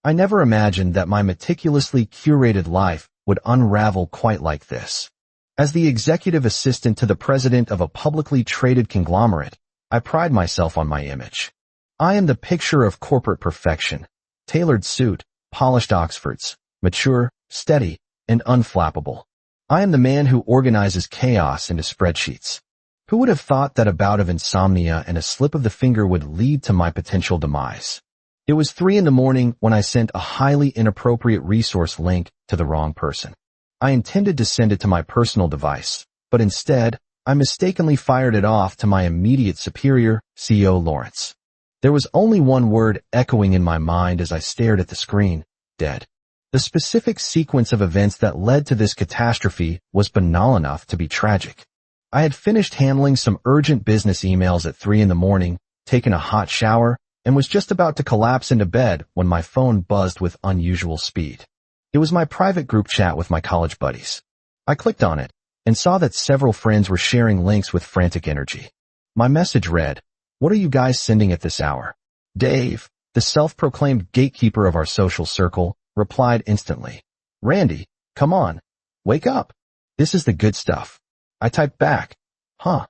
I never imagined that my meticulously curated life would unravel quite like this. As the executive assistant to the president of a publicly traded conglomerate, I pride myself on my image. I am the picture of corporate perfection, tailored suit, polished Oxfords, mature, steady, and unflappable. I am the man who organizes chaos into spreadsheets. Who would have thought that a bout of insomnia and a slip of the finger would lead to my potential demise? It was 3 a.m. when I sent a highly inappropriate resource link to the wrong person. I intended to send it to my personal device, but instead, I mistakenly fired it off to my immediate superior, CEO Lawrence. There was only one word echoing in my mind as I stared at the screen: dead. The specific sequence of events that led to this catastrophe was banal enough to be tragic. I had finished handling some urgent business emails at 3 a.m, taken a hot shower, and was just about to collapse into bed when my phone buzzed with unusual speed. It was my private group chat with my college buddies. I clicked on it and saw that several friends were sharing links with frantic energy. My message read, "What are you guys sending at this hour?" Dave, the self-proclaimed gatekeeper of our social circle, replied instantly, "Randy, come on, wake up. This is the good stuff." I typed back, "Huh."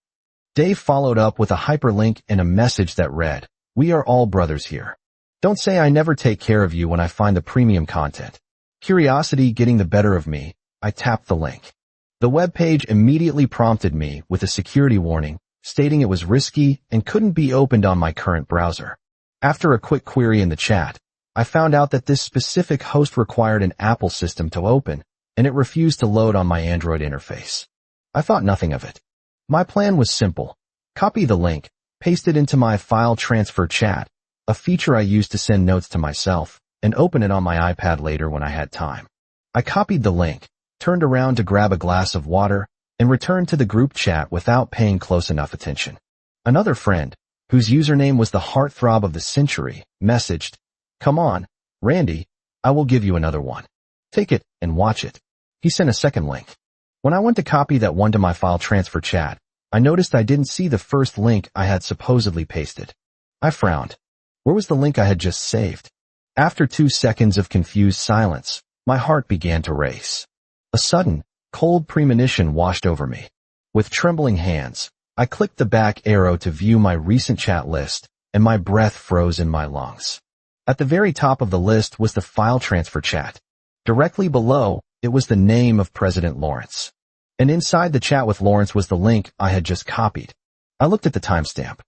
Dave followed up with a hyperlink and a message that read, "We are all brothers here. Don't say I never take care of you when I find the premium content." Curiosity getting the better of me, I tapped the link. The web page immediately prompted me with a security warning, stating it was risky and couldn't be opened on my current browser. After a quick query in the chat, I found out that this specific host required an Apple system to open, and it refused to load on my Android interface. I thought nothing of it. My plan was simple: copy the link, paste it into my file transfer chat, a feature I used to send notes to myself, and open it on my iPad later when I had time. I copied the link, turned around to grab a glass of water, and returned to the group chat without paying close enough attention. Another friend, whose username was the heartthrob of the century, messaged, "Come on, Randy, I will give you another one. Take it and watch it." He sent a second link. When I went to copy that one to my file transfer chat, I noticed I didn't see the first link I had supposedly pasted. I frowned. Where was the link I had just saved? After 2 seconds of confused silence, my heart began to race. A sudden, cold premonition washed over me. With trembling hands, I clicked the back arrow to view my recent chat list, and my breath froze in my lungs. At the very top of the list was the file transfer chat. Directly below, it was the name of President Lawrence. And inside the chat with Lawrence was the link I had just copied. I looked at the timestamp.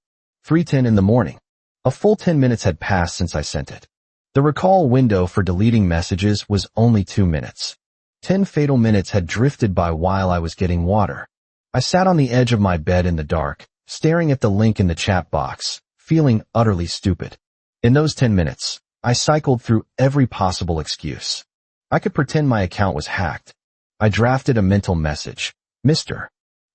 3:10 in the morning. A full 10 minutes had passed since I sent it. The recall window for deleting messages was only 2 minutes. 10 fatal minutes had drifted by while I was getting water. I sat on the edge of my bed in the dark, staring at the link in the chat box, feeling utterly stupid. In those 10 minutes, I cycled through every possible excuse. I could pretend my account was hacked. I drafted a mental message. "Mr.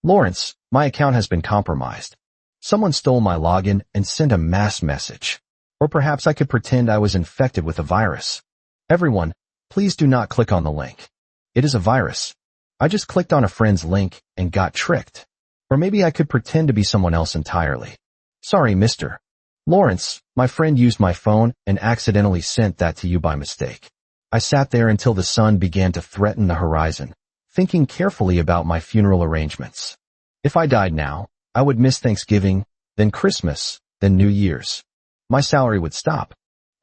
Lawrence, my account has been compromised. Someone stole my login and sent a mass message." Or perhaps I could pretend I was infected with a virus. "Everyone, please do not click on the link. It is a virus. I just clicked on a friend's link and got tricked." Or maybe I could pretend to be someone else entirely. "Sorry, Mr. Lawrence, my friend used my phone and accidentally sent that to you by mistake." I sat there until the sun began to threaten the horizon, thinking carefully about my funeral arrangements. If I died now, I would miss Thanksgiving, then Christmas, then New Year's. My salary would stop.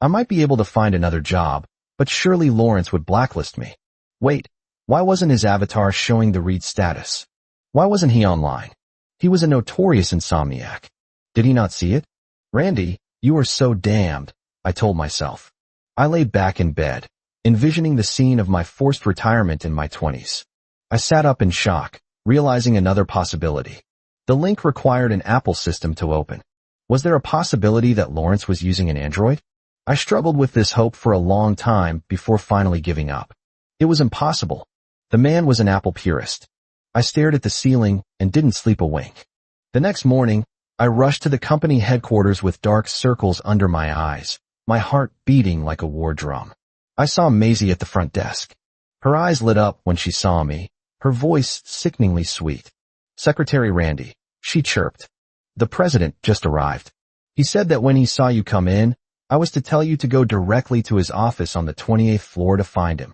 I might be able to find another job, but surely Lawrence would blacklist me. Wait, why wasn't his avatar showing the read status? Why wasn't he online? He was a notorious insomniac. Did he not see it? "Randy, you are so damned," I told myself. I lay back in bed, envisioning the scene of my forced retirement in my 20s. I sat up in shock, realizing another possibility. The link required an Apple system to open. Was there a possibility that Lawrence was using an Android? I struggled with this hope for a long time before finally giving up. It was impossible. The man was an Apple purist. I stared at the ceiling and didn't sleep a wink. The next morning, I rushed to the company headquarters with dark circles under my eyes, my heart beating like a war drum. I saw Maisie at the front desk. Her eyes lit up when she saw me, her voice sickeningly sweet. "Secretary Randy," she chirped. "The president just arrived. He said that when he saw you come in, I was to tell you to go directly to his office on the 28th floor to find him.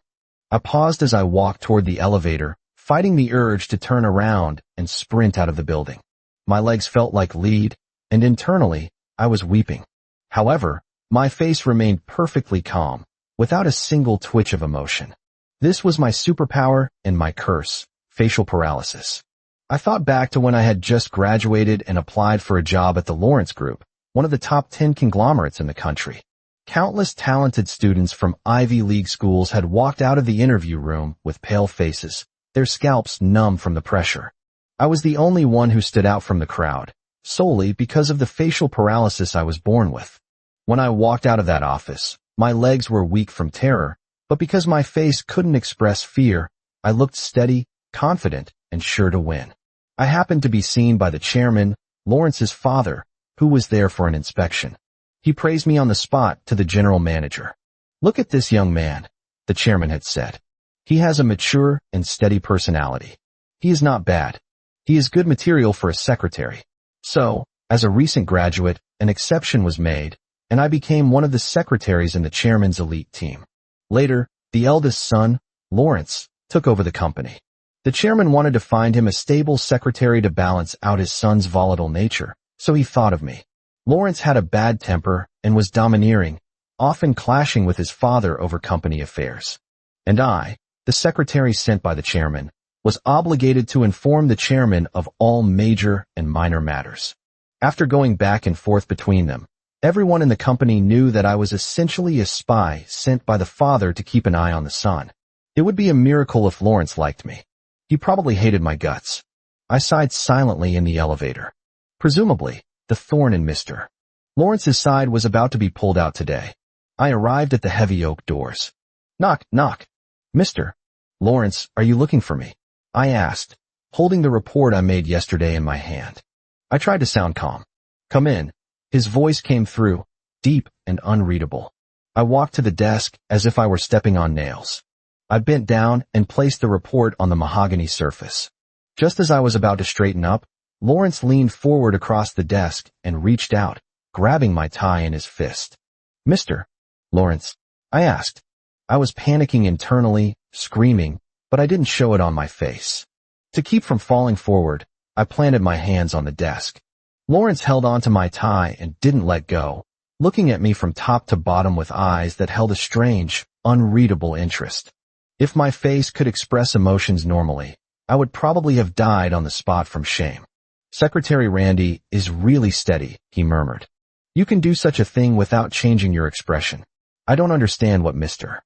I paused as I walked toward the elevator, fighting the urge to turn around and sprint out of the building. My legs felt like lead, and internally, I was weeping. However, my face remained perfectly calm, without a single twitch of emotion. This was my superpower and my curse, facial paralysis. I thought back to when I had just graduated and applied for a job at the Lawrence Group, one of the top 10 conglomerates in the country. Countless talented students from Ivy League schools had walked out of the interview room with pale faces, their scalps numb from the pressure. I was the only one who stood out from the crowd, solely because of the facial paralysis I was born with. When I walked out of that office, my legs were weak from terror, but because my face couldn't express fear, I looked steady, confident, and sure to win. I happened to be seen by the chairman, Lawrence's father, who was there for an inspection. He praised me on the spot to the general manager. "Look at this young man," the chairman had said. "He has a mature and steady personality. He is not bad. He is good material for a secretary." So, as a recent graduate, an exception was made, and I became one of the secretaries in the chairman's elite team. Later, the eldest son, Lawrence, took over the company. The chairman wanted to find him a stable secretary to balance out his son's volatile nature, so he thought of me. Lawrence had a bad temper and was domineering, often clashing with his father over company affairs. And I, the secretary sent by the chairman, was obligated to inform the chairman of all major and minor matters. After going back and forth between them, everyone in the company knew that I was essentially a spy sent by the father to keep an eye on the son. It would be a miracle if Lawrence liked me. He probably hated my guts. I sighed silently in the elevator. Presumably, the thorn in Mr. Lawrence's side was about to be pulled out today. I arrived at the heavy oak doors. "Knock, knock. Mr. Lawrence, are you looking for me?" I asked, holding the report I made yesterday in my hand. I tried to sound calm. "Come in." His voice came through, deep and unreadable. I walked to the desk as if I were stepping on nails. I bent down and placed the report on the mahogany surface. Just as I was about to straighten up, Lawrence leaned forward across the desk and reached out, grabbing my tie in his fist. "Mr. Lawrence?" I asked. I was panicking internally, screaming, but I didn't show it on my face. To keep from falling forward, I planted my hands on the desk. Lawrence held onto my tie and didn't let go, looking at me from top to bottom with eyes that held a strange, unreadable interest. If my face could express emotions normally, I would probably have died on the spot from shame. "Secretary Randy is really steady," he murmured. "You can do such a thing without changing your expression. I don't understand what Mr.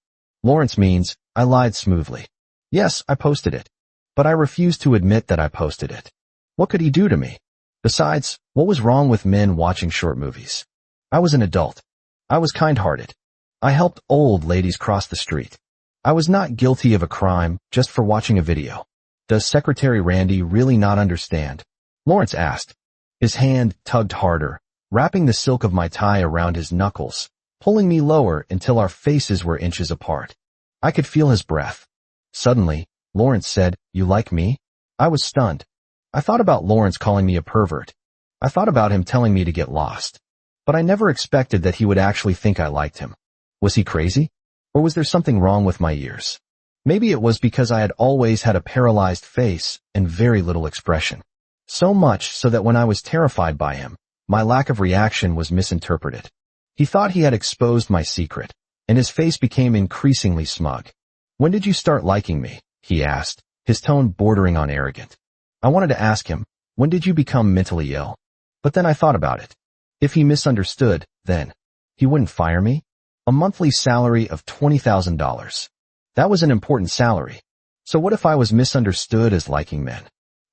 Lawrence means." I lied smoothly. "Yes, I posted it. But I refused to admit that I posted it. What could he do to me? Besides, what was wrong with men watching short movies? I was an adult. I was kind-hearted. I helped old ladies cross the street. I was not guilty of a crime just for watching a video." "Does Secretary Randy really not understand?" Lawrence asked. His hand tugged harder, wrapping the silk of my tie around his knuckles, pulling me lower until our faces were inches apart. I could feel his breath. Suddenly, Lawrence said, "You like me?" I was stunned. I thought about Lawrence calling me a pervert. I thought about him telling me to get lost. But I never expected that he would actually think I liked him. Was he crazy? Or was there something wrong with my ears? Maybe it was because I had always had a paralyzed face and very little expression. So much so that when I was terrified by him, my lack of reaction was misinterpreted. He thought he had exposed my secret, and his face became increasingly smug. "When did you start liking me?" he asked, his tone bordering on arrogant. I wanted to ask him, "When did you become mentally ill?" But then I thought about it. If he misunderstood, then he wouldn't fire me? A monthly salary of $20,000. That was an important salary. So what if I was misunderstood as liking men?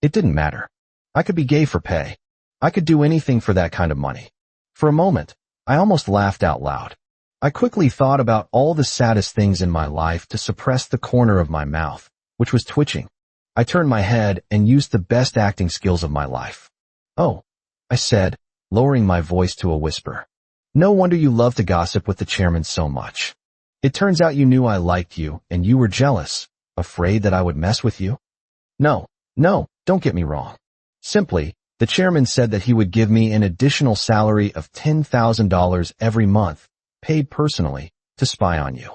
It didn't matter. I could be gay for pay. I could do anything for that kind of money. For a moment, I almost laughed out loud. I quickly thought about all the saddest things in my life to suppress the corner of my mouth, which was twitching. I turned my head and used the best acting skills of my life. "Oh," I said, lowering my voice to a whisper. "No wonder you love to gossip with the chairman so much. It turns out you knew I liked you, and you were jealous, afraid that I would mess with you." No, don't get me wrong. Simply, the chairman said that he would give me an additional salary of $10,000 every month paid personally, to spy on you.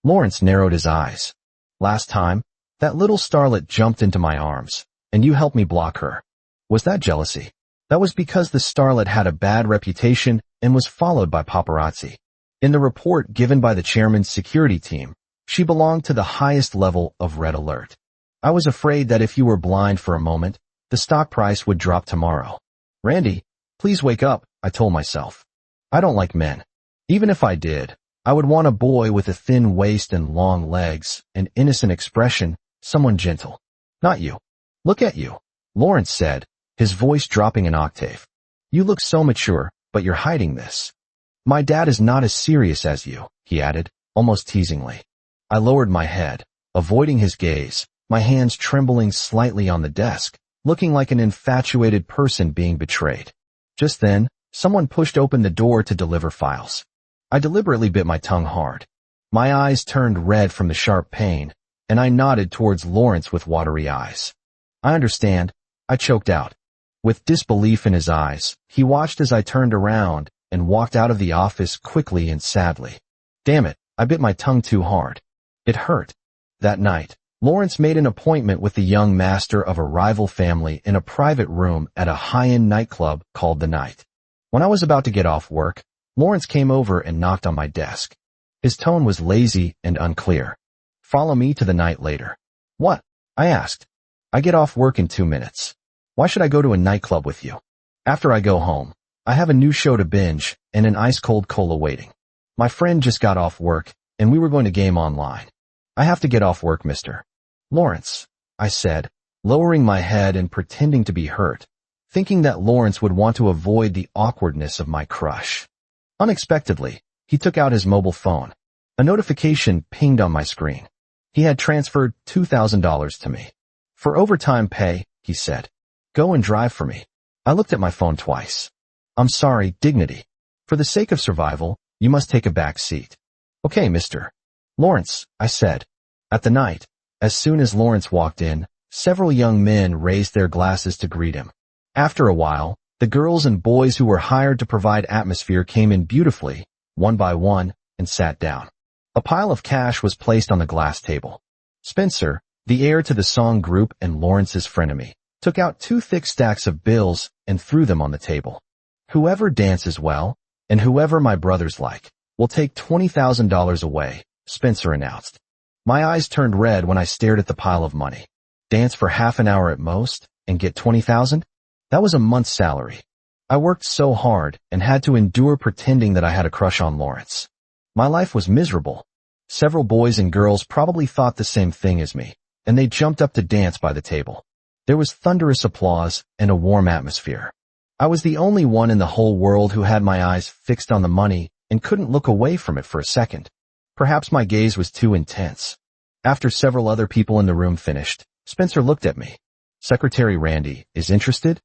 Lawrence narrowed his eyes. Last time, that little starlet jumped into my arms, and you helped me block her. Was that jealousy? That was because the starlet had a bad reputation and was followed by paparazzi. In the report given by the chairman's security team, she belonged to the highest level of red alert. I was afraid that if you were blind for a moment, the stock price would drop tomorrow. Randy, please wake up, I told myself. I don't like men. Even if I did, I would want a boy with a thin waist and long legs, an innocent expression, someone gentle. Not you. Look at you, Lawrence said, his voice dropping an octave. You look so mature, but you're hiding this. My dad is not as serious as you, he added, almost teasingly. I lowered my head, avoiding his gaze, my hands trembling slightly on the desk, looking like an infatuated person being betrayed. Just then, someone pushed open the door to deliver files. I deliberately bit my tongue hard. My eyes turned red from the sharp pain, and I nodded towards Lawrence with watery eyes. I understand, I choked out. With disbelief in his eyes, he watched as I turned around and walked out of the office quickly and sadly. Damn it, I bit my tongue too hard. It hurt. That night, Lawrence made an appointment with the young master of a rival family in a private room at a high-end nightclub called The Night. When I was about to get off work, Lawrence came over and knocked on my desk. His tone was lazy and unclear. Follow me to The Night later. What? I asked. I get off work in 2 minutes. Why should I go to a nightclub with you? After I go home, I have a new show to binge and an ice-cold cola waiting. My friend just got off work, and we were going to game online. I have to get off work, Mr. Lawrence, I said, lowering my head and pretending to be hurt, thinking that Lawrence would want to avoid the awkwardness of my crush. Unexpectedly, he took out his mobile phone. A notification pinged on my screen. He had transferred $2,000 to me. For overtime pay, he said. Go and drive for me. I looked at my phone twice. I'm sorry, Dignity. For the sake of survival, you must take a back seat. Okay, Mr. Lawrence, I said. At The Night, as soon as Lawrence walked in, several young men raised their glasses to greet him. After a while, the girls and boys who were hired to provide atmosphere came in beautifully, one by one, and sat down. A pile of cash was placed on the glass table. Spencer, the heir to the Song Group and Lawrence's frenemy, took out 2 thick stacks of bills and threw them on the table. Whoever dances well, and whoever my brothers like, will take $20,000 away, Spencer announced. My eyes turned red when I stared at the pile of money. Dance for half an hour at most, and get $20,000? That was a month's salary. I worked so hard and had to endure pretending that I had a crush on Lawrence. My life was miserable. Several boys and girls probably thought the same thing as me, and they jumped up to dance by the table. There was thunderous applause and a warm atmosphere. I was the only one in the whole world who had my eyes fixed on the money and couldn't look away from it for a second. Perhaps my gaze was too intense. After several other people in the room finished, Spencer looked at me. Secretary Randy is interested?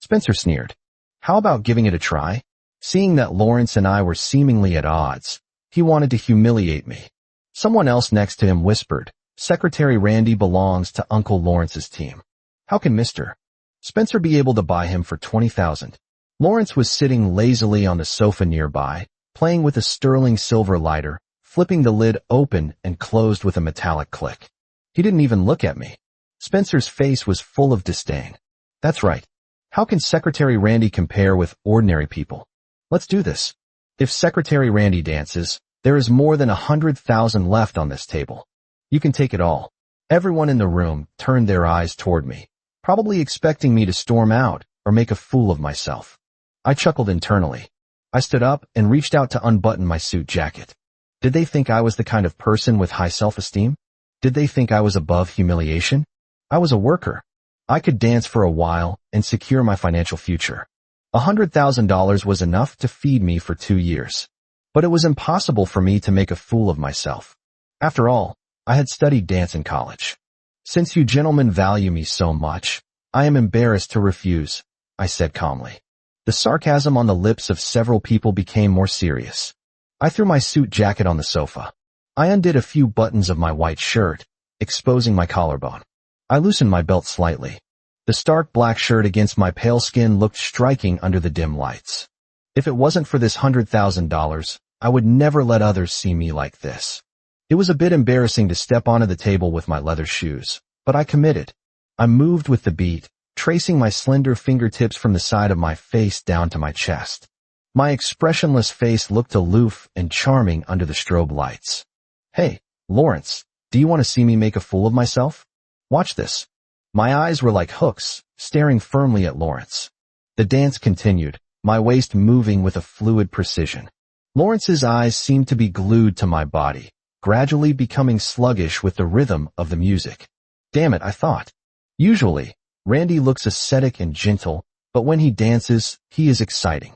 Spencer sneered. How about giving it a try? Seeing that Lawrence and I were seemingly at odds, he wanted to humiliate me. Someone else next to him whispered, Secretary Randy belongs to Uncle Lawrence's team. How can Mr. Spencer be able to buy him for $20,000? Lawrence was sitting lazily on the sofa nearby, playing with a sterling silver lighter, flipping the lid open and closed with a metallic click. He didn't even look at me. Spencer's face was full of disdain. That's right. How can Secretary Randy compare with ordinary people? Let's do this. If Secretary Randy dances, there is more than 100,000 left on this table. You can take it all. Everyone in the room turned their eyes toward me, probably expecting me to storm out or make a fool of myself. I chuckled internally. I stood up and reached out to unbutton my suit jacket. Did they think I was the kind of person with high self-esteem? Did they think I was above humiliation? I was a worker. I could dance for a while and secure my financial future. $100,000 was enough to feed me for 2 years. But it was impossible for me to make a fool of myself. After all, I had studied dance in college. Since you gentlemen value me so much, I am embarrassed to refuse, I said calmly. The sarcasm on the lips of several people became more serious. I threw my suit jacket on the sofa. I undid a few buttons of my white shirt, exposing my collarbone. I loosened my belt slightly. The stark black shirt against my pale skin looked striking under the dim lights. If it wasn't for this $100,000, I would never let others see me like this. It was a bit embarrassing to step onto the table with my leather shoes, but I committed. I moved with the beat, tracing my slender fingertips from the side of my face down to my chest. My expressionless face looked aloof and charming under the strobe lights. Hey, Lawrence, do you want to see me make a fool of myself? Watch this. My eyes were like hooks, staring firmly at Lawrence. The dance continued, my waist moving with a fluid precision. Lawrence's eyes seemed to be glued to my body, gradually becoming sluggish with the rhythm of the music. Damn it, I thought. Usually, Randy looks ascetic and gentle, but when he dances, he is exciting.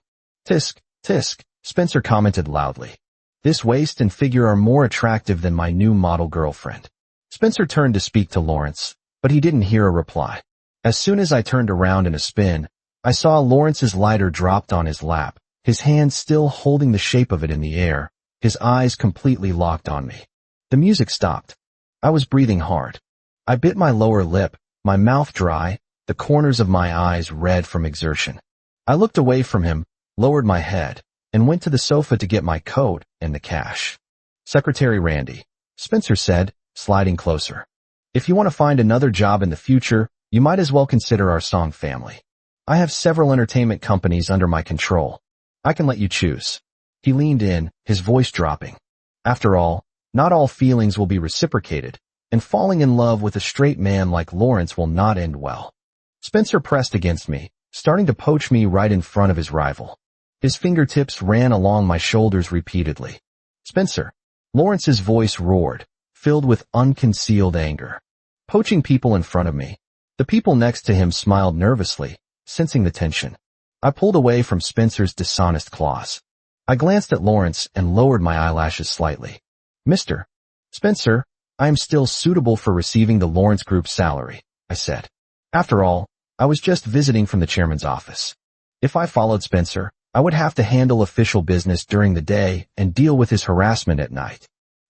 Tisk, tisk, Spencer commented loudly. This waist and figure are more attractive than my new model girlfriend. Spencer turned to speak to Lawrence, but he didn't hear a reply. As soon as I turned around in a spin, I saw Lawrence's lighter dropped on his lap, his hand still holding the shape of it in the air, his eyes completely locked on me. The music stopped. I was breathing hard. I bit my lower lip, my mouth dry, the corners of my eyes red from exertion. I looked away from him, lowered my head, and went to the sofa to get my coat and the cash. Secretary Randy, Spencer said, sliding closer. If you want to find another job in the future, you might as well consider our song family. I have several entertainment companies under my control. I can let you choose. He leaned in, his voice dropping. After all, not all feelings will be reciprocated, and falling in love with a straight man like Lawrence will not end well. Spencer pressed against me, starting to poach me right in front of his rival. His fingertips ran along my shoulders repeatedly. Spencer. Lawrence's voice roared, filled with unconcealed anger. Poaching people in front of me. The people next to him smiled nervously, sensing the tension. I pulled away from Spencer's dishonest claws. I glanced at Lawrence and lowered my eyelashes slightly. Mr. Spencer, I am still suitable for receiving the Lawrence Group's salary, I said. After all, I was just visiting from the chairman's office. If I followed Spencer, I would have to handle official business during the day and deal with his harassment at night.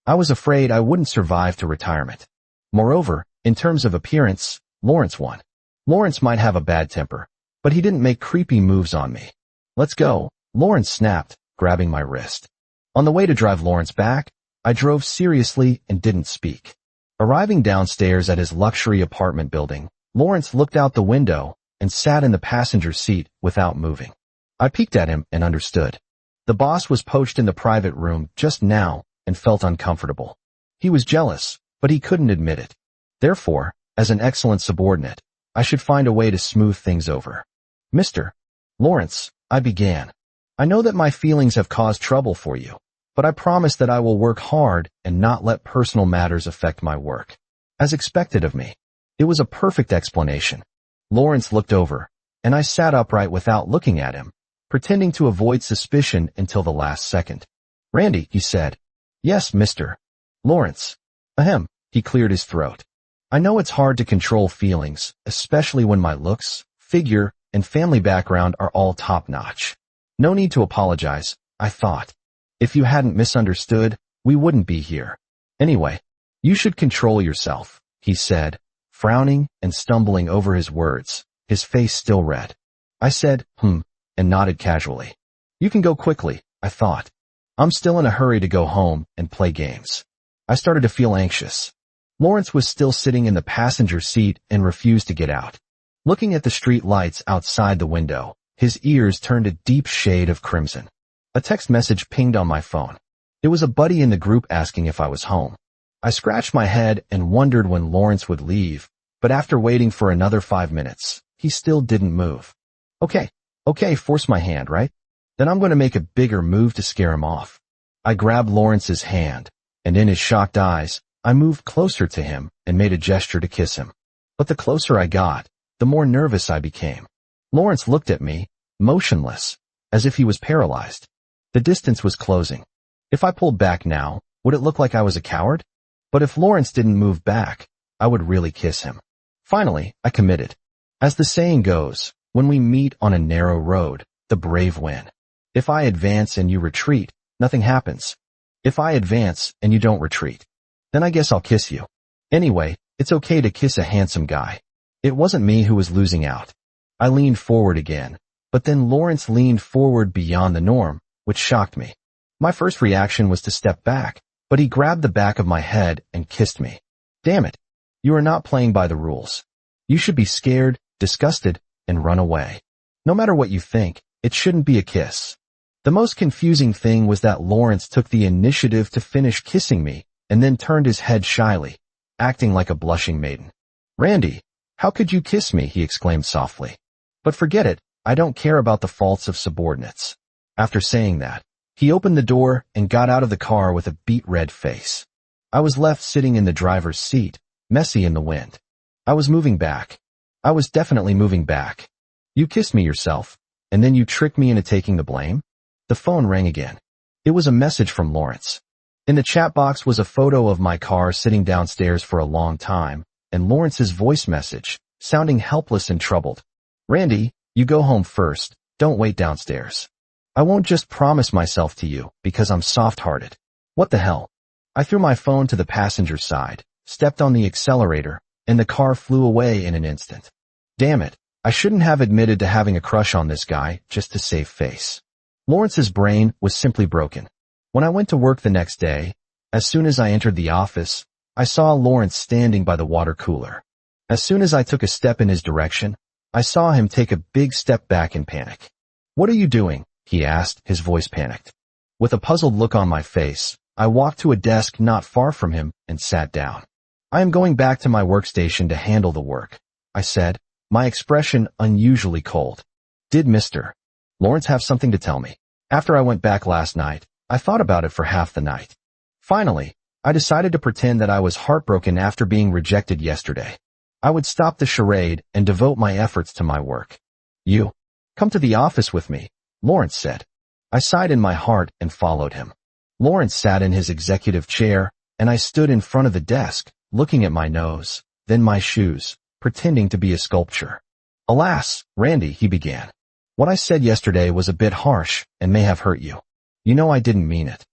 I was afraid I wouldn't survive to retirement. Moreover, in terms of appearance, Lawrence won. Lawrence might have a bad temper, but he didn't make creepy moves on me. Let's go, Lawrence snapped, grabbing my wrist. On the way to drive Lawrence back, I drove seriously and didn't speak. Arriving downstairs at his luxury apartment building, Lawrence looked out the window and sat in the passenger seat without moving. I peeked at him and understood. The boss was poached in the private room just now and felt uncomfortable. He was jealous, but he couldn't admit it. Therefore, as an excellent subordinate, I should find a way to smooth things over. Mr. Lawrence, I began. I know that my feelings have caused trouble for you, but I promise that I will work hard and not let personal matters affect my work. As expected of me. It was a perfect explanation. Lawrence looked over, and I sat upright without looking at him, pretending to avoid suspicion until the last second. Randy, he said. Yes, Mr. Lawrence. Ahem, he cleared his throat. I know it's hard to control feelings, especially when my looks, figure, and family background are all top-notch. No need to apologize, I thought. If you hadn't misunderstood, we wouldn't be here. Anyway, you should control yourself, he said, frowning and stumbling over his words, his face still red. I said, and nodded casually. You can go quickly, I thought. I'm still in a hurry to go home and play games. I started to feel anxious. Lawrence was still sitting in the passenger seat and refused to get out. Looking at the street lights outside the window, his ears turned a deep shade of crimson. A text message pinged on my phone. It was a buddy in the group asking if I was home. I scratched my head and wondered when Lawrence would leave, but after waiting for another 5 minutes, he still didn't move. Okay, force my hand, right? Then I'm going to make a bigger move to scare him off. I grabbed Lawrence's hand, and in his shocked eyes, I moved closer to him and made a gesture to kiss him. But the closer I got, the more nervous I became. Lawrence looked at me, motionless, as if he was paralyzed. The distance was closing. If I pulled back now, would it look like I was a coward? But if Lawrence didn't move back, I would really kiss him. Finally, I committed. As the saying goes, when we meet on a narrow road, the brave win. If I advance and you retreat, nothing happens. If I advance and you don't retreat, then I guess I'll kiss you. Anyway, it's okay to kiss a handsome guy. It wasn't me who was losing out. I leaned forward again, but then Lawrence leaned forward beyond the norm, which shocked me. My first reaction was to step back, but he grabbed the back of my head and kissed me. Damn it. You are not playing by the rules. You should be scared, disgusted, and run away. No matter what you think, it shouldn't be a kiss. The most confusing thing was that Lawrence took the initiative to finish kissing me and then turned his head shyly, acting like a blushing maiden. Randy, how could you kiss me? He exclaimed softly. But forget it, I don't care about the faults of subordinates. After saying that, he opened the door and got out of the car with a beet-red face. I was left sitting in the driver's seat, messy in the wind. I was moving back. I was definitely moving back. You kissed me yourself, and then you tricked me into taking the blame? The phone rang again. It was a message from Lawrence. In the chat box was a photo of my car sitting downstairs for a long time, and Lawrence's voice message, sounding helpless and troubled. Randy, you go home first, don't wait downstairs. I won't just promise myself to you, because I'm soft-hearted. What the hell? I threw my phone to the passenger side, stepped on the accelerator, and the car flew away in an instant. Damn it, I shouldn't have admitted to having a crush on this guy just to save face. Lawrence's brain was simply broken. When I went to work the next day, as soon as I entered the office, I saw Lawrence standing by the water cooler. As soon as I took a step in his direction, I saw him take a big step back in panic. What are you doing? He asked, his voice panicked. With a puzzled look on my face, I walked to a desk not far from him and sat down. I am going back to my workstation to handle the work, I said, my expression unusually cold. Did Mr. Lawrence have something to tell me? After I went back last night, I thought about it for half the night. Finally, I decided to pretend that I was heartbroken after being rejected yesterday. I would stop the charade and devote my efforts to my work. You, come to the office with me, Lawrence said. I sighed in my heart and followed him. Lawrence sat in his executive chair, and I stood in front of the desk, looking at my nose, then my shoes, pretending to be a sculpture. Alas, Randy, he began. What I said yesterday was a bit harsh and may have hurt you. You know I didn't mean it.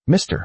Mr.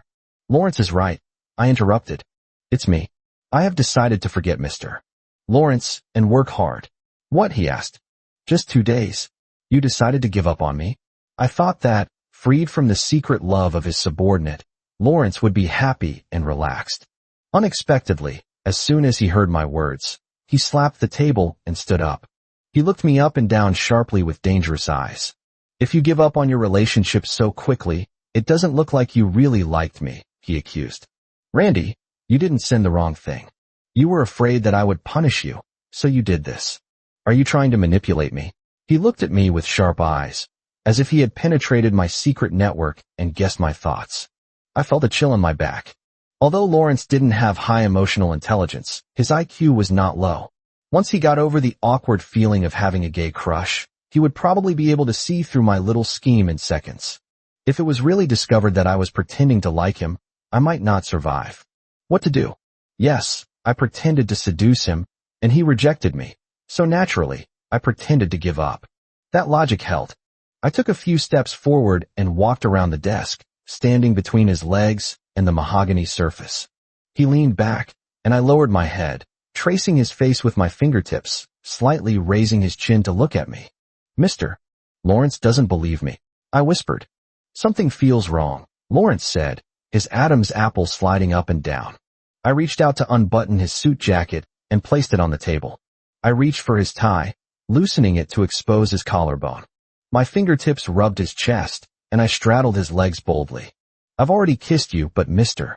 Lawrence is right, I interrupted. It's me. I have decided to forget Mr. Lawrence and work hard. What? He asked. Just 2 days. You decided to give up on me? I thought that, freed from the secret love of his subordinate, Lawrence would be happy and relaxed. Unexpectedly, as soon as he heard my words, he slapped the table and stood up. He looked me up and down sharply with dangerous eyes. If you give up on your relationship so quickly, it doesn't look like you really liked me, he accused. Randy, you didn't send the wrong thing. You were afraid that I would punish you, so you did this. Are you trying to manipulate me? He looked at me with sharp eyes, as if he had penetrated my secret network and guessed my thoughts. I felt a chill in my back. Although Lawrence didn't have high emotional intelligence, his IQ was not low. Once he got over the awkward feeling of having a gay crush, he would probably be able to see through my little scheme in seconds. If it was really discovered that I was pretending to like him, I might not survive. What to do? Yes, I pretended to seduce him, and he rejected me. So naturally, I pretended to give up. That logic held. I took a few steps forward and walked around the desk, standing between his legs and the mahogany surface. He leaned back, and I lowered my head, tracing his face with my fingertips, slightly raising his chin to look at me. Mr. Lawrence doesn't believe me, I whispered. Something feels wrong, Lawrence said, his Adam's apple sliding up and down. I reached out to unbutton his suit jacket and placed it on the table. I reached for his tie, loosening it to expose his collarbone. My fingertips rubbed his chest, and I straddled his legs boldly. I've already kissed you, but Mr.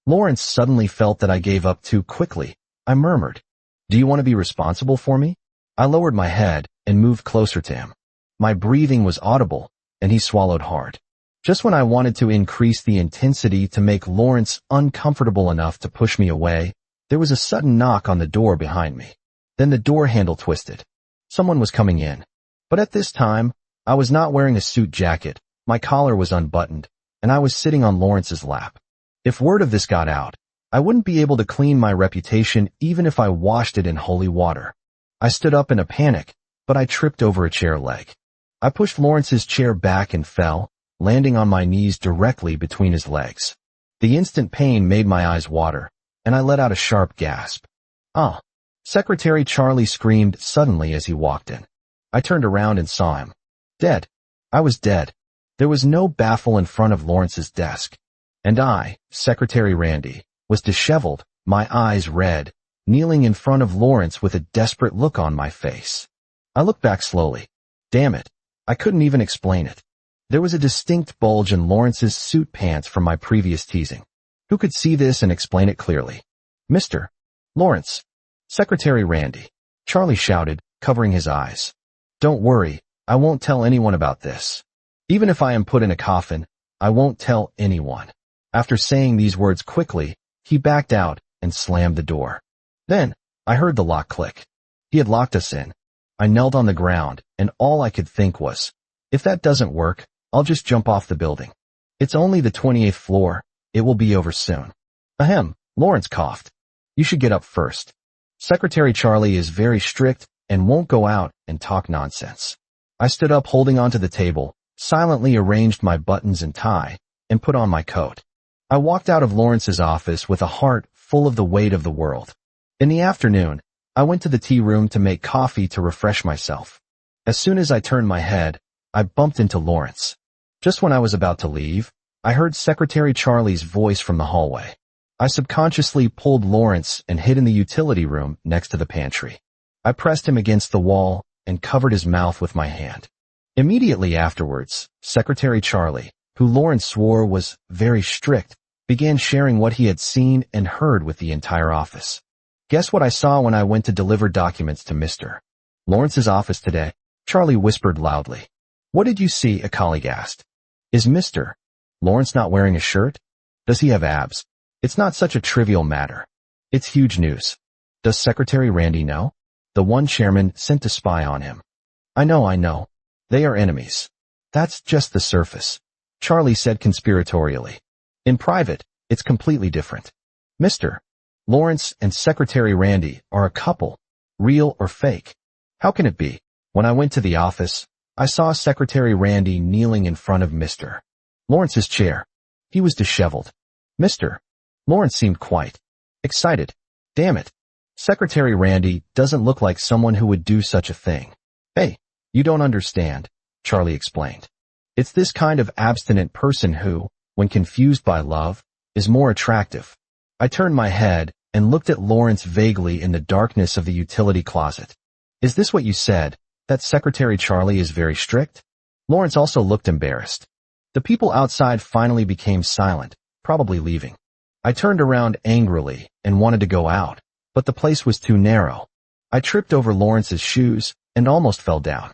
Lawrence suddenly felt that I gave up too quickly. I murmured, do you want to be responsible for me? I lowered my head and moved closer to him. My breathing was audible, and he swallowed hard. Just when I wanted to increase the intensity to make Lawrence uncomfortable enough to push me away, there was a sudden knock on the door behind me. Then the door handle twisted. Someone was coming in. But at this time, I was not wearing a suit jacket, my collar was unbuttoned, and I was sitting on Lawrence's lap. If word of this got out, I wouldn't be able to clean my reputation even if I washed it in holy water. I stood up in a panic, but I tripped over a chair leg. I pushed Lawrence's chair back and fell, landing on my knees directly between his legs. The instant pain made my eyes water, and I let out a sharp gasp. Ah! Secretary Charlie screamed suddenly as he walked in. I turned around and saw him. Dead. I was dead. There was no baffle in front of Lawrence's desk. And I, Secretary Randy, was disheveled, my eyes red, kneeling in front of Lawrence with a desperate look on my face. I looked back slowly. Damn it, I couldn't even explain it. There was a distinct bulge in Lawrence's suit pants from my previous teasing. Who could see this and explain it clearly? Mr. Lawrence. Secretary Randy. Charlie shouted, covering his eyes. Don't worry, I won't tell anyone about this. Even if I am put in a coffin, I won't tell anyone. After saying these words quickly, he backed out and slammed the door. Then, I heard the lock click. He had locked us in. I knelt on the ground, and all I could think was, if that doesn't work, I'll just jump off the building. It's only the 28th floor. It will be over soon. Ahem, Lawrence coughed. You should get up first. Secretary Charlie is very strict and won't go out and talk nonsense. I stood up holding onto the table, silently arranged my buttons and tie, and put on my coat. I walked out of Lawrence's office with a heart full of the weight of the world. In the afternoon, I went to the tea room to make coffee to refresh myself. As soon as I turned my head, I bumped into Lawrence. Just when I was about to leave, I heard Secretary Charlie's voice from the hallway. I subconsciously pulled Lawrence and hid in the utility room next to the pantry. I pressed him against the wall and covered his mouth with my hand. Immediately afterwards, Secretary Charlie, who Lawrence swore was very strict, began sharing what he had seen and heard with the entire office. Guess what I saw when I went to deliver documents to Mr. Lawrence's office today? Charlie whispered loudly. What did you see? A colleague asked. Is Mr. Lawrence not wearing a shirt? Does he have abs? It's not such a trivial matter. It's huge news. Does Secretary Randy know? The one chairman sent to spy on him. I know. They are enemies. That's just the surface. Charlie said conspiratorially. In private, it's completely different. Mr. Lawrence and Secretary Randy are a couple, real or fake. How can it be? When I went to the office, I saw Secretary Randy kneeling in front of Mr. Lawrence's chair. He was disheveled. Mr. Lawrence seemed quite excited. Damn it. Secretary Randy doesn't look like someone who would do such a thing. Hey, you don't understand, Charlie explained. It's this kind of abstinent person who, when confused by love, is more attractive. I turned my head and looked at Lawrence vaguely in the darkness of the utility closet. Is this what you said, that Secretary Charlie is very strict? Lawrence also looked embarrassed. The people outside finally became silent, probably leaving. I turned around angrily and wanted to go out, but the place was too narrow. I tripped over Lawrence's shoes and almost fell down.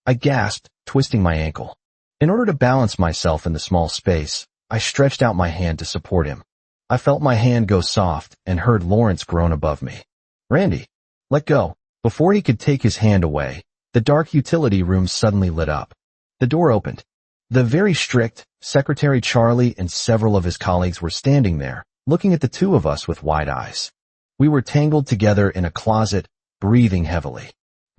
I gasped, twisting my ankle. In order to balance myself in the small space, I stretched out my hand to support him. I felt my hand go soft and heard Lawrence groan above me. Randy, let go. Before he could take his hand away, the dark utility room suddenly lit up. The door opened. The very strict Secretary Charlie and several of his colleagues were standing there, looking at the two of us with wide eyes. We were tangled together in a closet, breathing heavily.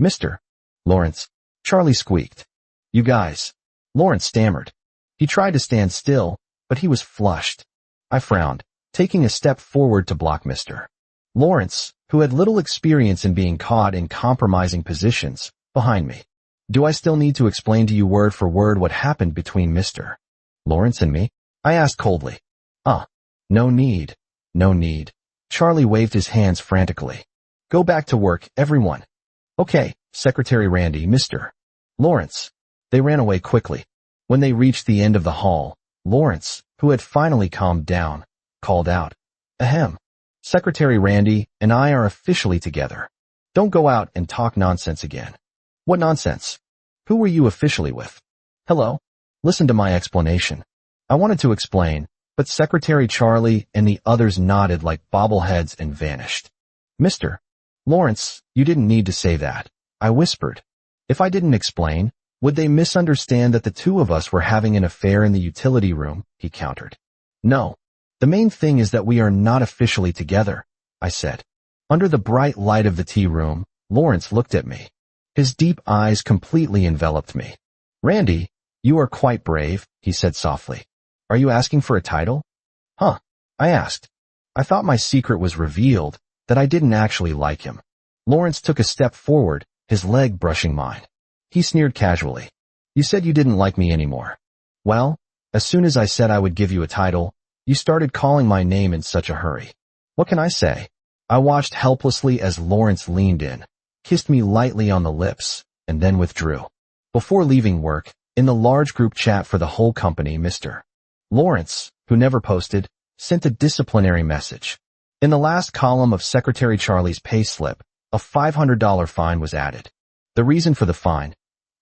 Mr. Lawrence, Charlie squeaked. You guys. Lawrence stammered. He tried to stand still, but he was flushed. I frowned, taking a step forward to block Mr. Lawrence, who had little experience in being caught in compromising positions, behind me. Do I still need to explain to you word for word what happened between Mr. Lawrence and me? I asked coldly. No need. No need. Charlie waved his hands frantically. Go back to work, everyone. Okay, Secretary Randy, Mr. Lawrence. They ran away quickly. When they reached the end of the hall, Lawrence, who had finally calmed down, called out, Ahem. Secretary Randy and I are officially together. Don't go out and talk nonsense again. What nonsense? Who were you officially with? Hello? Listen to my explanation. I wanted to explain, but Secretary Charlie and the others nodded like bobbleheads and vanished. Mr. Lawrence, you didn't need to say that, I whispered. If I didn't explain, would they misunderstand that the two of us were having an affair in the utility room? He countered. No. The main thing is that we are not officially together, I said. Under the bright light of the tea room, Lawrence looked at me. His deep eyes completely enveloped me. Randy, you are quite brave, he said softly. Are you asking for a title? I asked. I thought my secret was revealed, that I didn't actually like him. Lawrence took a step forward, his leg brushing mine. He sneered casually. You said you didn't like me anymore. Well, as soon as I said I would give you a title, you started calling my name in such a hurry. What can I say? I watched helplessly as Lawrence leaned in, kissed me lightly on the lips, and then withdrew. Before leaving work, in the large group chat for the whole company, Mr. Lawrence, who never posted, sent a disciplinary message. In the last column of Secretary Charlie's payslip, a $500 fine was added. The reason for the fine?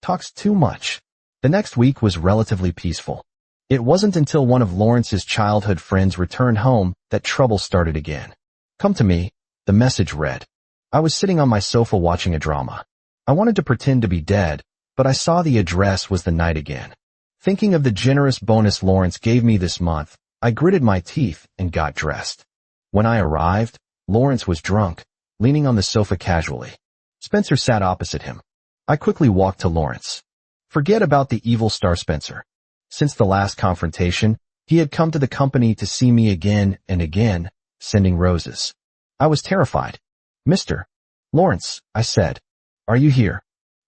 Talks too much. The next week was relatively peaceful. It wasn't until one of Lawrence's childhood friends returned home that trouble started again. Come to me, the message read. I was sitting on my sofa watching a drama. I wanted to pretend to be dead, but I saw the address was the night again. Thinking of the generous bonus Lawrence gave me this month, I gritted my teeth and got dressed. When I arrived, Lawrence was drunk, leaning on the sofa casually. Spencer sat opposite him. I quickly walked to Lawrence. Forget about the evil star Spencer. Since the last confrontation, he had come to the company to see me again and again, sending roses. I was terrified. Mr. Lawrence, I said. Are you here?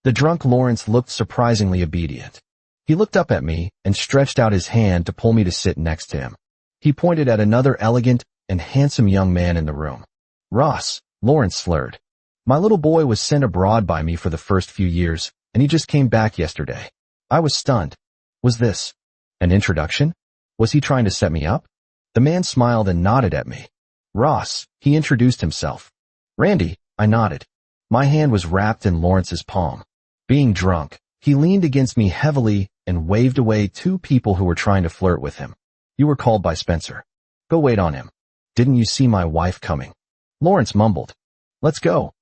The drunk Lawrence looked surprisingly obedient. He looked up at me and stretched out his hand to pull me to sit next to him. He pointed at another elegant and handsome young man in the room. Ross, Lawrence slurred. My little boy was sent abroad by me for the first few years, and he just came back yesterday. I was stunned. Was this an introduction? Was he trying to set me up? The man smiled and nodded at me. Ross, he introduced himself. Randy, I nodded. My hand was wrapped in Lawrence's palm. Being drunk, he leaned against me heavily and waved away two people who were trying to flirt with him. You were called by Spencer. Go wait on him. Didn't you see my wife coming? Lawrence mumbled. Let's go,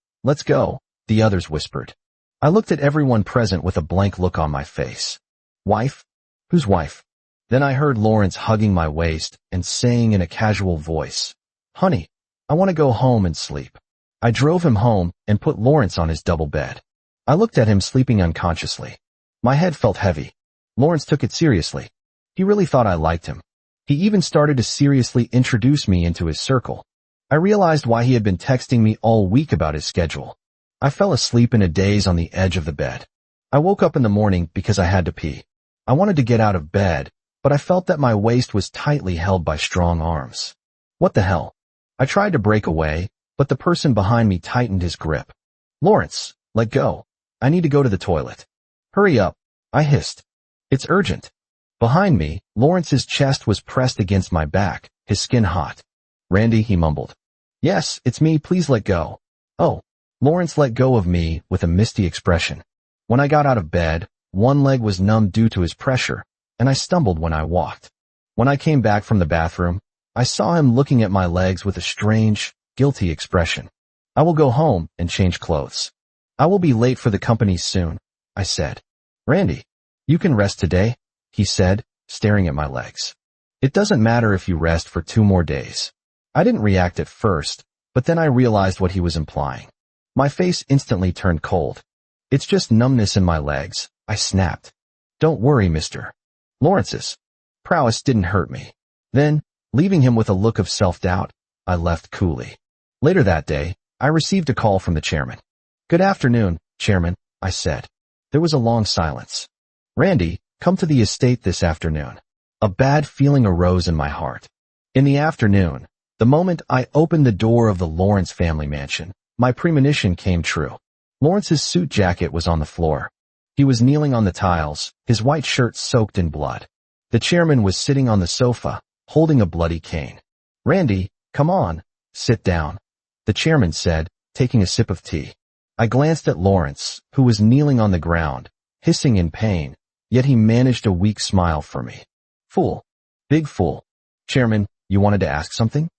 the others whispered. I looked at everyone present with a blank look on my face. Wife? Whose wife? Then I heard Lawrence hugging my waist and saying in a casual voice, Honey, I want to go home and sleep. I drove him home and put Lawrence on his double bed. I looked at him sleeping unconsciously. My head felt heavy. Lawrence took it seriously. He really thought I liked him. He even started to seriously introduce me into his circle. I realized why he had been texting me all week about his schedule. I fell asleep in a daze on the edge of the bed. I woke up in the morning because I had to pee. I wanted to get out of bed, but I felt that my waist was tightly held by strong arms. What the hell? I tried to break away, but the person behind me tightened his grip. Lawrence, let go. I need to go to the toilet. Hurry up, I hissed. It's urgent. Behind me, Lawrence's chest was pressed against my back, his skin hot. Randy, he mumbled. Yes, it's me, please let go. Oh. Lawrence let go of me with a misty expression. When I got out of bed, one leg was numb due to his pressure, and I stumbled when I walked. When I came back from the bathroom, I saw him looking at my legs with a strange, guilty expression. I will go home and change clothes. I will be late for the company soon, I said. Randy, you can rest today, he said, staring at my legs. It doesn't matter if you rest for 2 more days. I didn't react at first, but then I realized what he was implying. My face instantly turned cold. It's just numbness in my legs, I snapped. Don't worry, Mr. Lawrence's prowess didn't hurt me. Then, leaving him with a look of self-doubt, I left coolly. Later that day, I received a call from the chairman. Good afternoon, Chairman, I said. There was a long silence. Randy, come to the estate this afternoon. A bad feeling arose in my heart. In the afternoon, the moment I opened the door of the Lawrence family mansion, my premonition came true. Lawrence's suit jacket was on the floor. He was kneeling on the tiles, his white shirt soaked in blood. The chairman was sitting on the sofa, holding a bloody cane. Randy, come on, sit down, the chairman said, taking a sip of tea. I glanced at Lawrence, who was kneeling on the ground, hissing in pain, yet he managed a weak smile for me. Fool. Big fool. Chairman, you wanted to ask something?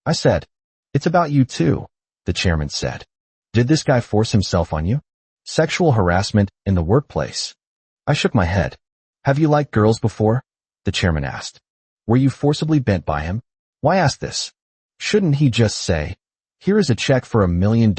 I said. It's about you too, the chairman said. Did this guy force himself on you? Sexual harassment in the workplace. I shook my head. Have you liked girls before? The chairman asked. Were you forcibly bent by him? Why ask this? Shouldn't he just say, here is a check for $1 million,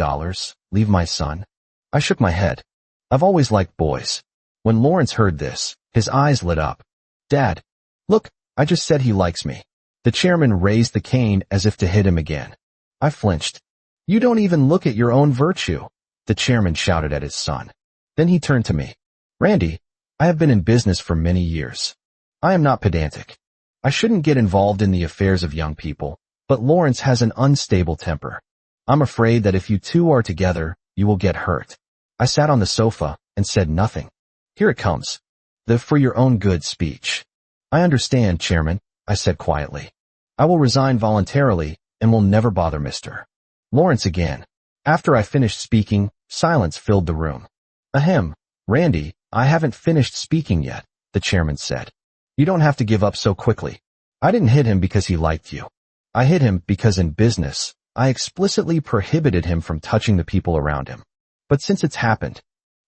leave my son? I shook my head. I've always liked boys. When Lawrence heard this, his eyes lit up. Dad, look, I just said he likes me. The chairman raised the cane as if to hit him again. I flinched. You don't even look at your own virtue, the chairman shouted at his son. Then he turned to me. Randy, I have been in business for many years. I am not pedantic. I shouldn't get involved in the affairs of young people, but Lawrence has an unstable temper. I'm afraid that if you two are together, you will get hurt. I sat on the sofa and said nothing. Here it comes. The for your own good speech. I understand, Chairman, I said quietly. I will resign voluntarily and will never bother Mr. Lawrence again. After I finished speaking, silence filled the room. Ahem, Randy, I haven't finished speaking yet, the chairman said. You don't have to give up so quickly. I didn't hit him because he liked you. I hit him because in business, I explicitly prohibited him from touching the people around him. But since it's happened,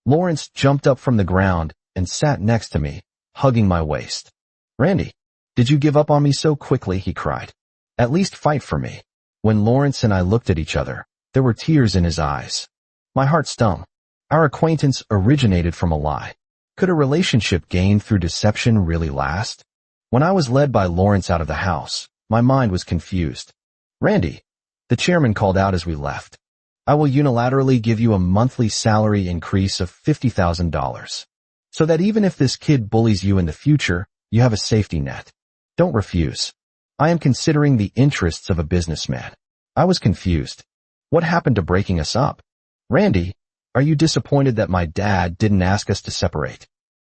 Lawrence jumped up from the ground and sat next to me, hugging my waist. Randy, did you give up on me so quickly? He cried. At least fight for me. When Lawrence and I looked at each other, there were tears in his eyes. My heart stung. Our acquaintance originated from a lie. Could a relationship gained through deception really last? When I was led by Lawrence out of the house, my mind was confused. Randy, the chairman called out as we left. I will unilaterally give you a monthly salary increase of $50,000. So that even if this kid bullies you in the future, you have a safety net. Don't refuse. I am considering the interests of a businessman. I was confused. What happened to breaking us up? Randy, are you disappointed that my dad didn't ask us to separate?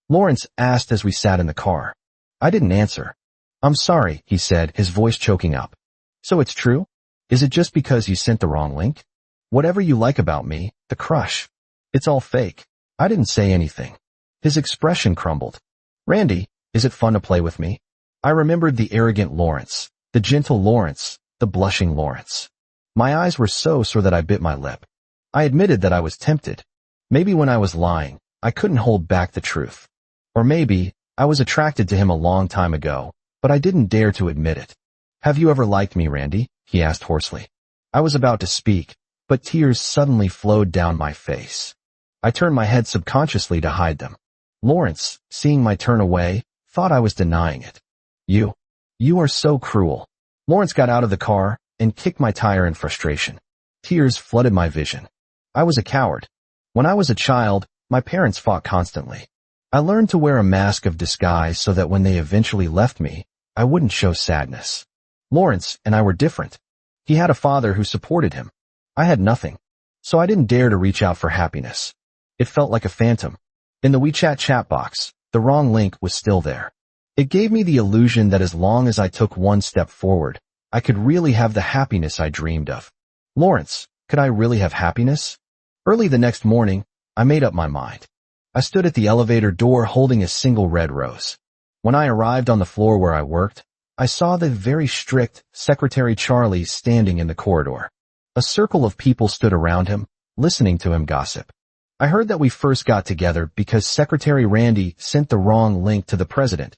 Lawrence asked as we sat in the car. I didn't answer. I'm sorry, he said, his voice choking up. So it's true? Is it just because you sent the wrong link? Whatever you like about me, the crush. It's all fake. I didn't say anything. His expression crumbled. Randy, is it fun to play with me? I remembered the arrogant Lawrence, the gentle Lawrence, the blushing Lawrence. My eyes were so sore that I bit my lip. I admitted that I was tempted. Maybe when I was lying, I couldn't hold back the truth. Or maybe I was attracted to him a long time ago, but I didn't dare to admit it. Have you ever liked me, Randy? He asked hoarsely. I was about to speak, but tears suddenly flowed down my face. I turned my head subconsciously to hide them. Lawrence, seeing my turn away, thought I was denying it. You are so cruel. Lawrence got out of the car and kicked my tire in frustration. Tears flooded my vision. I was a coward. When I was a child, my parents fought constantly. I learned to wear a mask of disguise so that when they eventually left me, I wouldn't show sadness. Lawrence and I were different. He had a father who supported him. I had nothing. So I didn't dare to reach out for happiness. It felt like a phantom. In the WeChat chat box, the wrong link was still there. It gave me the illusion that as long as I took one step forward, I could really have the happiness I dreamed of. Lawrence, could I really have happiness? Early the next morning, I made up my mind. I stood at the elevator door holding a single red rose. When I arrived on the floor where I worked, I saw the very strict Secretary Charlie standing in the corridor. A circle of people stood around him, listening to him gossip. I heard that we first got together because Secretary Randy sent the wrong link to the president.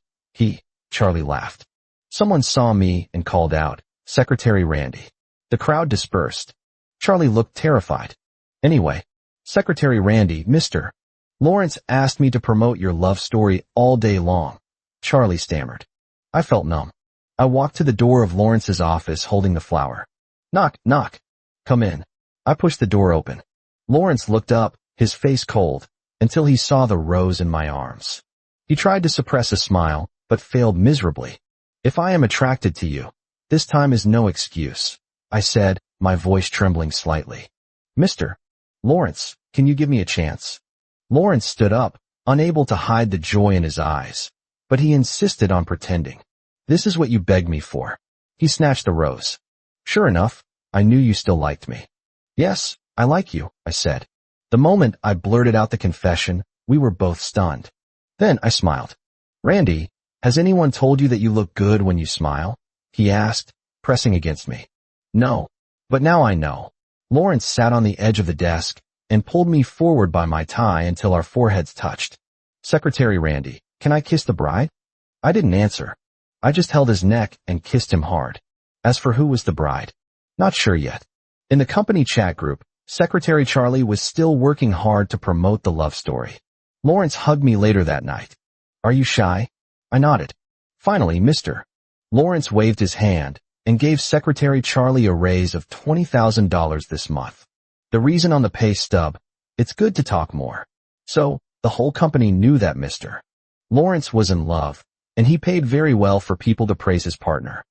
Charlie laughed. Someone saw me and called out, Secretary Randy. The crowd dispersed. Charlie looked terrified. Anyway, Secretary Randy, Mr. Lawrence asked me to promote your love story all day long. Charlie stammered. I felt numb. I walked to the door of Lawrence's office holding the flower. Knock, knock. Come in. I pushed the door open. Lawrence looked up, his face cold, until he saw the rose in my arms. He tried to suppress a smile, but failed miserably. If I am attracted to you, this time is no excuse, I said, my voice trembling slightly. Mr. Lawrence, can you give me a chance? Lawrence stood up, unable to hide the joy in his eyes, but he insisted on pretending. This is what you begged me for. He snatched the rose. Sure enough, I knew you still liked me. Yes, I like you, I said. The moment I blurted out the confession, we were both stunned. Then I smiled. Randy, has anyone told you that you look good when you smile? He asked, pressing against me. No, but now I know. Lawrence sat on the edge of the desk and pulled me forward by my tie until our foreheads touched. Secretary Randy, can I kiss the bride? I didn't answer. I just held his neck and kissed him hard. As for who was the bride, not sure yet. In the company chat group, Secretary Charlie was still working hard to promote the love story. Lawrence hugged me later that night. Are you shy? I nodded. Finally, Mr. Lawrence waved his hand and gave Secretary Charlie a raise of $20,000 this month. The reason on the pay stub, it's good to talk more. So, the whole company knew that Mr. Lawrence was in love, and he paid very well for people to praise his partner.